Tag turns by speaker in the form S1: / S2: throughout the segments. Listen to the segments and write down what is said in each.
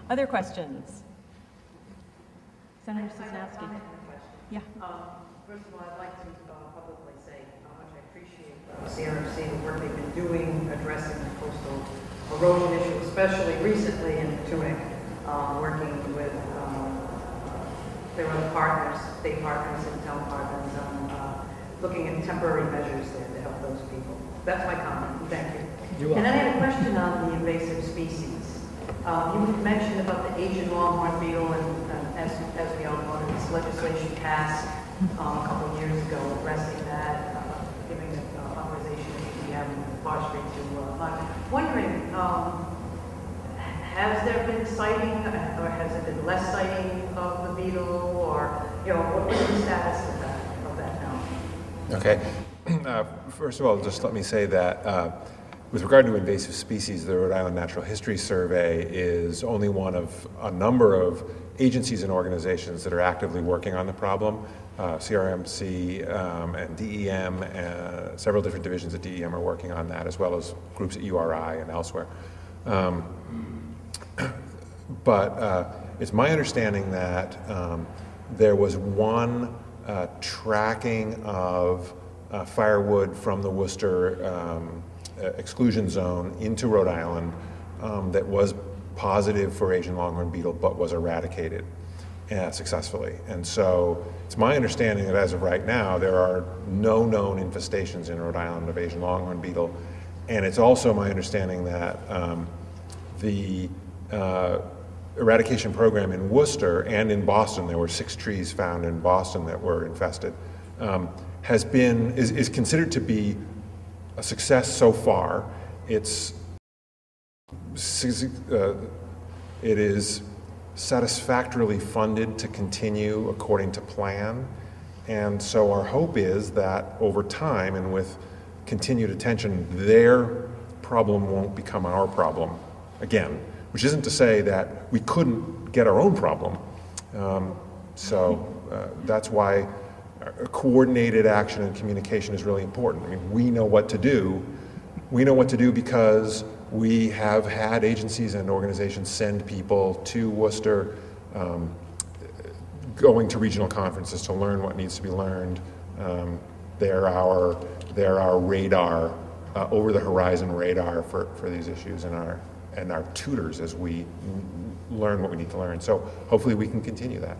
S1: Other questions? Senator Sosnowski. Yeah.
S2: First of all, I'd like to publicly say how much I appreciate CRMC, the work they've been doing addressing the coastal erosion issue, especially recently in Tunic, working with their other partners, state partners and town partners, on looking at temporary measures there to help those people. That's my comment. Thank you. And I had a question on the invasive species. You mentioned about the Asian longhorn beetle, and as we all know, this legislation passed a couple of years ago addressing that, giving the authorization to EPM and forestry to hunt. Wondering, has there been sighting, or has there been less sighting of the beetle, or what's the status of that now?
S3: Okay. First of all, just let me say that with regard to invasive species, the Rhode Island Natural History Survey is only one of a number of agencies and organizations that are actively working on the problem. CRMC and DEM, several different divisions at DEM are working on that, as well as groups at URI and elsewhere. But it's my understanding that there was one tracking of firewood from the Worcester exclusion zone into Rhode Island that was positive for Asian longhorn beetle, but was eradicated successfully. And so it's my understanding that as of right now, there are no known infestations in Rhode Island of Asian longhorn beetle. And it's also my understanding that the eradication program in Worcester and in Boston, there were 6 trees found in Boston that were infested, is considered to be a success so far. It is satisfactorily funded to continue according to plan. And so our hope is that over time and with continued attention, their problem won't become our problem again, which isn't to say that we couldn't get our own problem. That's why coordinated action and communication is really important. I mean, we know what to do. We know what to do because we have had agencies and organizations send people to Worcester, going to regional conferences to learn what needs to be learned. They're our radar, over the horizon radar for these issues, and our tutors as we learn what we need to learn. So hopefully we can continue that.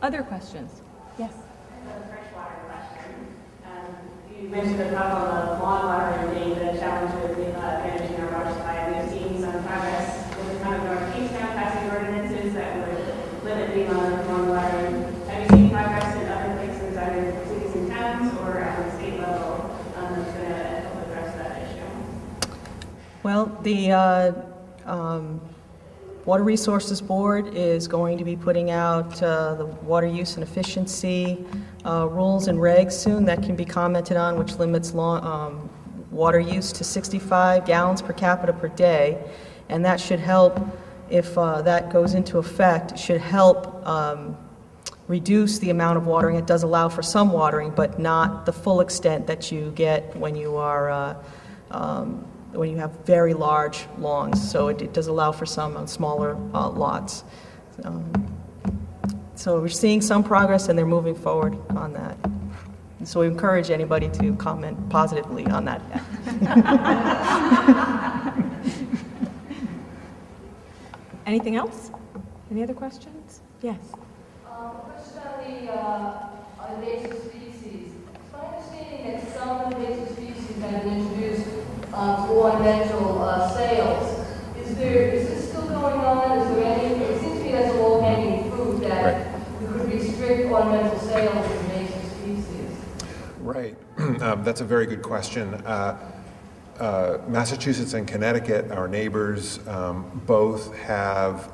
S1: Other questions? Yes.
S4: A freshwater question. You mentioned the problem of lawn watering being the challenge with managing our water supply, and we've seen some progress with the town of North Kingstown passing ordinances that would limit the amount of lawn watering. Have you seen progress in other places, either cities and towns or at the state level, that's going to help address that issue?
S5: Well, the Water Resources Board is going to be putting out the water use and efficiency rules and regs soon that can be commented on, which limits water use to 65 gallons per capita per day. And that should help, if that goes into effect, should help reduce the amount of watering. It does allow for some watering, but not the full extent that you get when you are when you have very large lawns. So it does allow for some on smaller lots. So we're seeing some progress, and they're moving forward on that. And so we encourage anybody to comment positively on that.
S1: Anything else? Any other questions? Yes.
S6: Question on invasive species. It's my understanding that some invasive species have been introduced to ornamental sales. Is this still going on? Is there any? It seems to me that's a low-hanging fruit that we could restrict ornamental sales of invasive species.
S3: Right. That's a very good question. Massachusetts and Connecticut, our neighbors, both have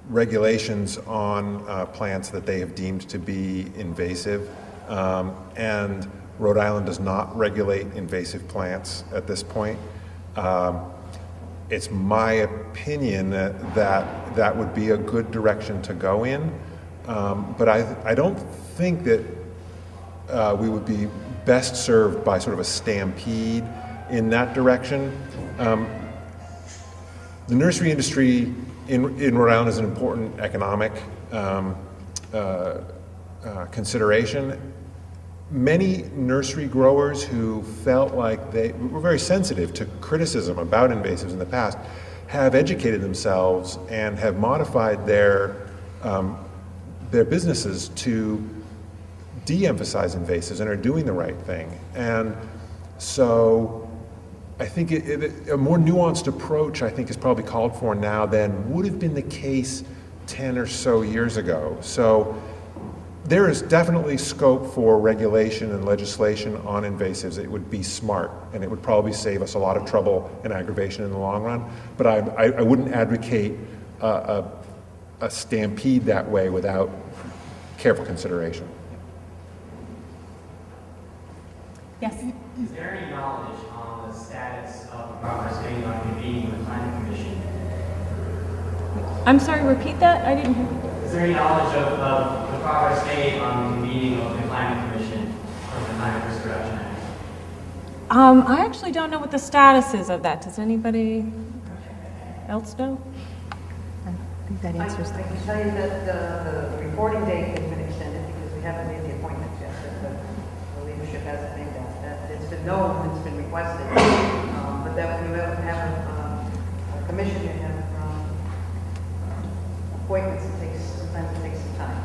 S3: regulations on plants that they have deemed to be invasive, and Rhode Island does not regulate invasive plants at this point. It's my opinion that would be a good direction to go in, but I don't think that we would be best served by sort of a stampede in that direction. The nursery industry in Rhode Island is an important economic consideration. Many nursery growers who felt like they were very sensitive to criticism about invasives in the past have educated themselves and have modified their businesses to de-emphasize invasives and are doing the right thing. And so I think a more nuanced approach, I think, is probably called for now than would have been the case 10 or so years ago. So there is definitely scope for regulation and legislation on invasives. It would be smart, and it would probably save us a lot of trouble and aggravation in the long run. But I wouldn't advocate a stampede that way without careful consideration.
S1: Yes?
S7: Is there any knowledge on the status of the progress made on convening the Planning Commission?
S1: I'm sorry, repeat that? I didn't hear.
S7: Is there any knowledge of the progress made on the convening of the Planning Commission from the time of Risk Reduction Act?
S1: I actually don't know what the status is of that. Does anybody else know?
S2: I can tell you that the reporting date has been extended because we haven't made the appointments yet. The leadership hasn't made that. It's been known, it's been requested, but that we have a commission and have appointments. Sometimes it takes some time.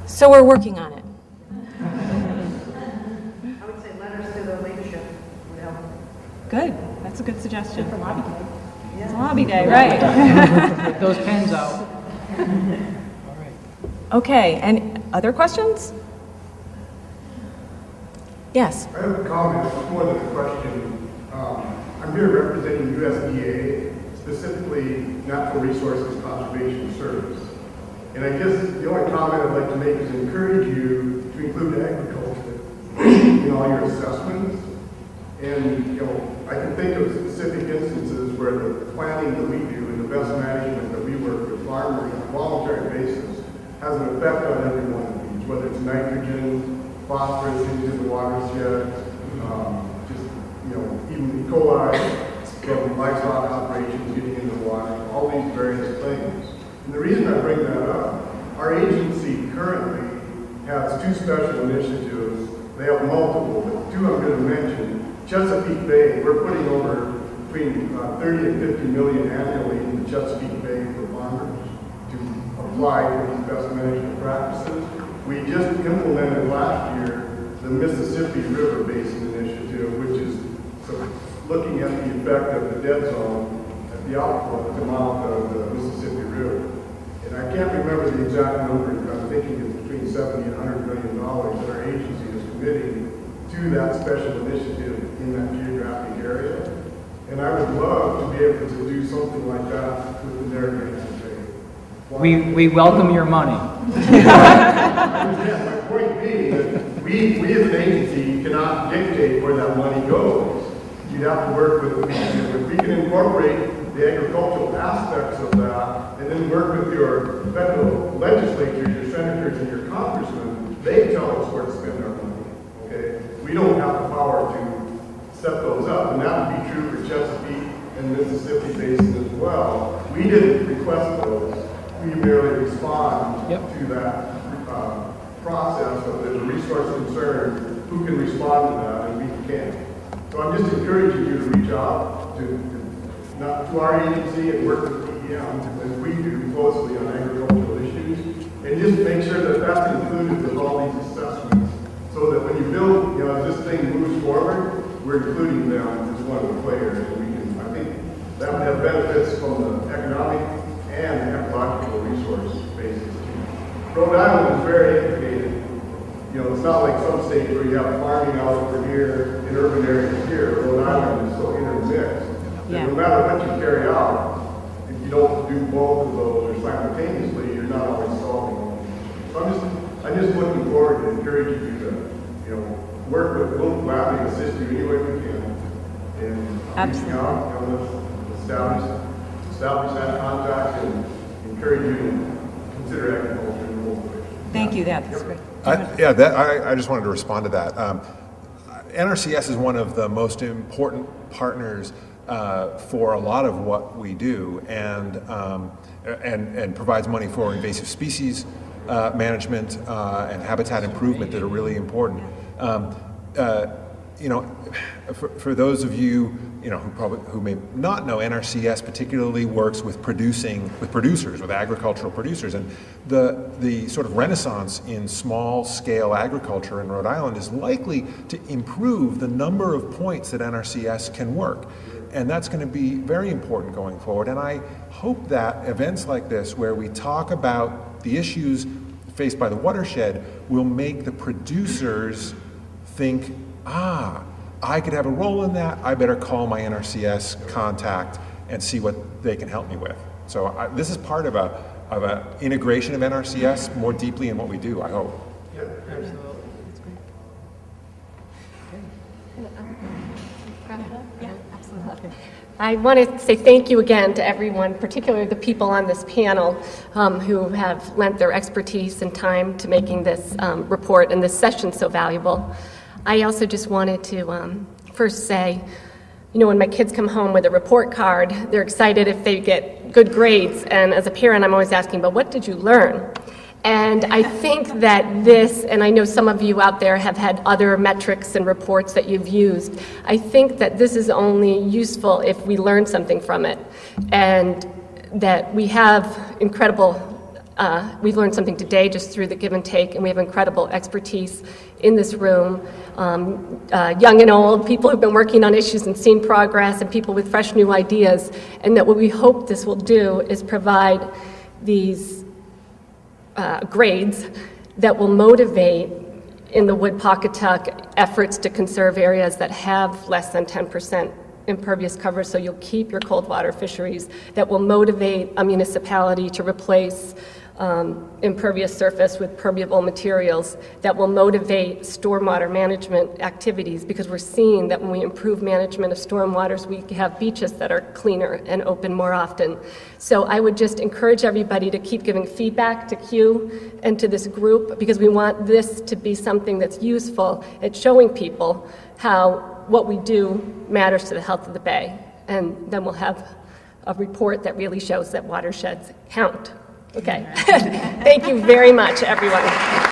S1: So we're working on it.
S2: I would say letters to the leadership would help.
S1: Good. That's a good suggestion. For lobby day.
S2: Yeah.
S1: It's lobby day, right?
S8: Get those pens out.
S1: Okay, and other questions? Yes.
S9: I have a comment, it's more than a question. I'm here representing USDA, specifically Natural Resources Conservation Service. And I guess the only comment I'd like to make is encourage you to include agriculture in all your assessments. And, I can think of specific instances where the planning that we do and the best management that we work with farmers on a voluntary basis has an effect on every one of these, whether it's nitrogen, phosphorus into the watershed, even E. coli from livestock operations getting into the water, all these various things. And the reason I bring that up, our agency currently has 2 special initiatives. They have multiple, but 2 I'm going to mention. Chesapeake Bay, we're putting over between 30 and 50 million annually into Chesapeake Bay for farmers to apply for these best management practices. We just implemented last year the Mississippi River Basin Initiative, which is looking at the effect of the dead zone at the outflow, the mouth of the Mississippi River. And I can't remember the exact number, but I'm thinking it's between $70 and $100 million that our agency is committing to that special initiative in that geographic area. And I would love to be able to do something like that with the Narragansett Bay.
S8: We welcome your money.
S9: My point being that we as an agency cannot dictate where that money goes. You'd have to work with the people. If we can incorporate the agricultural aspects of that and then work with your federal legislature, your senators and your congressmen, they tell us where to spend our money. Okay? We don't have the power to set those up, and that would be true for Chesapeake and Mississippi Basin as well. We didn't request those. We merely respond to that process. So if there's a resource concern, who can respond to that, and we can. So I'm just encouraging you to reach out to our agency and work with PEM, as we do closely on agricultural issues, and just make sure that that's included with all these assessments, so that when you build, as this thing moves forward, we're including them as one of the players. And I think that would have benefits from the economic and ecological resource basis. Rhode Island is very integrated. It's not like some states where you have farming out over here in urban areas here. Rhode Island is so intermixed.
S1: Yeah.
S9: No matter what you carry out, if you don't do both of those or simultaneously, you're not always solving them. So I'm just looking forward to encouraging you to, work with, we'll gladly assist you any way we can. And reaching out, let's establish that contact and encourage you to consider agriculture in the whole place.
S1: Thank you. That's great.
S3: I just wanted to respond to that. NRCS is one of the most important partners for a lot of what we do, and provides money for invasive species management and habitat improvement that are really important. For those of you, who may not know, NRCS particularly works with agricultural producers, and the sort of renaissance in small scale agriculture in Rhode Island is likely to improve the number of points that NRCS can work. And that's going to be very important going forward. And I hope that events like this, where we talk about the issues faced by the watershed, will make the producers think, I could have a role in that. I better call my NRCS contact and see what they can help me with. So this is part of an integration of NRCS more deeply in what we do, I hope.
S5: Yeah, absolutely. That's great.
S1: Yeah, absolutely.
S10: I want to say thank you again to everyone, particularly the people on this panel who have lent their expertise and time to making this report and this session so valuable. I also just wanted to first say, when my kids come home with a report card, they're excited if they get good grades. And as a parent, I'm always asking, but what did you learn? And I think that this, and I know some of you out there have had other metrics and reports that you've used, I think that this is only useful if we learn something from it. And that we have incredible, we've learned something today just through the give and take, and we have incredible expertise in this room, young and old, people who've been working on issues and seen progress, and people with fresh new ideas, and that what we hope this will do is provide these grades that will motivate in the Wood-Pawcatuck efforts to conserve areas that have less than 10% impervious cover, so you'll keep your cold water fisheries, that will motivate a municipality to replace impervious surface with permeable materials, that will motivate stormwater management activities, because we're seeing that when we improve management of stormwaters, we have beaches that are cleaner and open more often. So I would just encourage everybody to keep giving feedback to Q and to this group, because we want this to be something that's useful at showing people how what we do matters to the health of the bay. And then we'll have a report that really shows that watersheds count. Okay. Thank you very much, everyone.